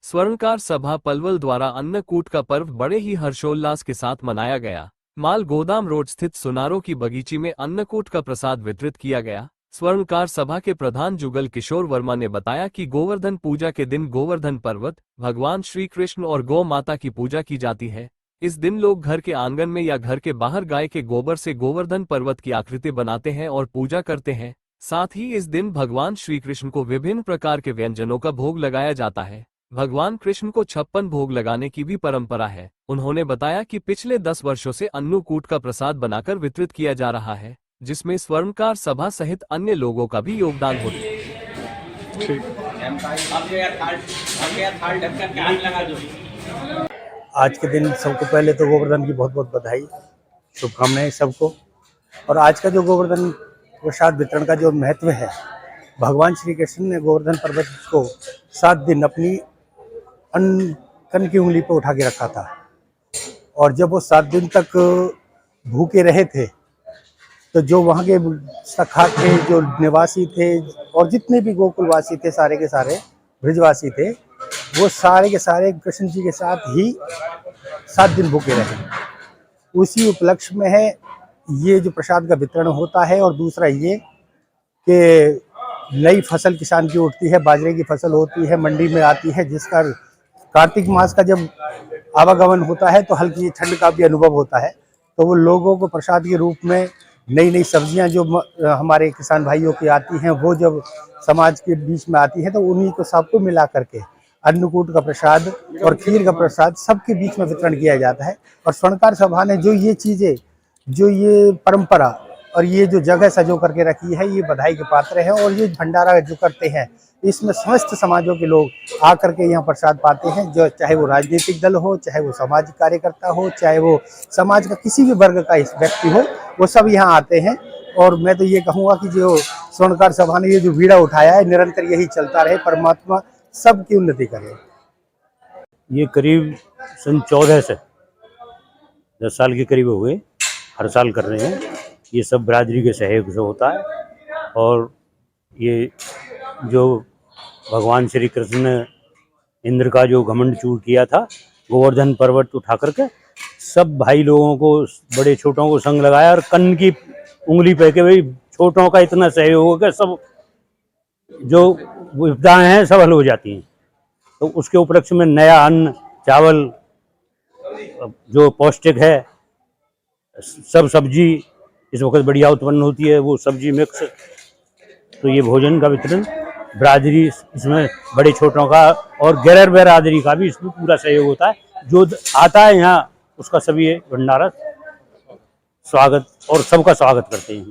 स्वर्णकार सभा पलवल द्वारा अन्नकूट का पर्व बड़े ही हर्षोल्लास के साथ मनाया गया। माल गोदाम रोड स्थित सुनारों की बगीची में अन्नकूट का प्रसाद वितरित किया गया। स्वर्णकार सभा के प्रधान जुगल किशोर वर्मा ने बताया कि गोवर्धन पूजा के दिन गोवर्धन पर्वत, भगवान श्री कृष्ण और गौ माता की पूजा की जाती है। इस दिन लोग घर के आंगन में या घर के बाहर गाय के गोबर से गोवर्धन पर्वत की आकृति बनाते हैं और पूजा करते हैं। साथ ही इस दिन भगवान श्री कृष्ण को विभिन्न प्रकार के व्यंजनों का भोग लगाया जाता है। भगवान कृष्ण को 56 भोग लगाने की भी परंपरा है। उन्होंने बताया कि पिछले 10 वर्षों से अन्नकूट का प्रसाद बनाकर वितरित किया जा रहा है, जिसमें स्वर्णकार सभा सहित अन्य लोगों का भी योगदान होता है। आज के दिन सबको पहले तो गोवर्धन की बहुत बहुत बधाई, शुभकामनाएं सबको। और आज का जो गोवर्धन प्रसाद वितरण का जो महत्व है, भगवान श्री कृष्ण ने गोवर्धन पर्वत को 7 दिन अपनी कन की उंगली पर उठा के रखा था, और जब वो 7 दिन तक भूखे रहे थे तो जो वहाँ के सखा थे, जो निवासी थे और जितने भी गोकुलवासी थे, सारे के सारे ब्रजवासी थे, वो सारे के सारे कृष्ण जी के साथ ही 7 दिन भूखे रहे। उसी उपलक्ष्य में है ये जो प्रसाद का वितरण होता है। और दूसरा ये कि नई फसल किसान की उठती है, बाजरे की फसल होती है, मंडी में आती है, जिसका कार्तिक मास का जब आवागमन होता है तो हल्की ठंड का भी अनुभव होता है। तो वो लोगों को प्रसाद के रूप में नई नई सब्जियां जो हमारे किसान भाइयों की आती हैं, वो जब समाज के बीच में आती है तो उन्हीं को सबको मिला करके अन्नकूट का प्रसाद और खीर का प्रसाद सबके बीच में वितरण किया जाता है। और स्वर्णकार सभा ने जो ये चीज़ें, जो ये परंपरा और ये जो जगह सजो करके रखी है, ये बधाई के पात्र है। और ये भंडारा जो करते हैं, इसमें समस्त समाजों के लोग आकर के यहाँ प्रसाद पाते हैं, जो चाहे वो राजनीतिक दल हो, चाहे वो सामाजिक कार्यकर्ता हो, चाहे वो समाज का किसी भी वर्ग का व्यक्ति हो, वो सब यहाँ आते हैं। और मैं तो ये कहूँगा कि जो स्वर्णकार सभा ने ये जो बीड़ा उठाया है, निरंतर यही चलता रहे, परमात्मा सबकी उन्नति करे। ये करीब सन 14 से 10 साल के करीब हो गए, हर साल कर रहे हैं। ये सब बिरादरी के सहयोग से होता है। और ये जो भगवान श्री कृष्ण ने इंद्र का जो घमंड चूर किया था, गोवर्धन पर्वत उठा करके सब भाई लोगों को, बड़े छोटों को संग लगाया और कन्न की उंगली पे के भाई छोटों का इतना सहयोग हो गया, सब जो विपदाएं हैं सब हल हो जाती हैं। तो उसके उपलक्ष्य में नया अन्न, चावल, जो पौष्टिक है, सब सब्जी इस वक्त बढ़िया उत्पन्न होती है, वो सब्जी मिक्स। तो ये भोजन का वितरण बिरादरी, इसमें बड़े छोटों का और गैर बिरादरी का भी इसमें पूरा सहयोग होता है। जो आता है यहाँ उसका सभी भंडारा स्वागत और सबका स्वागत करते हैं।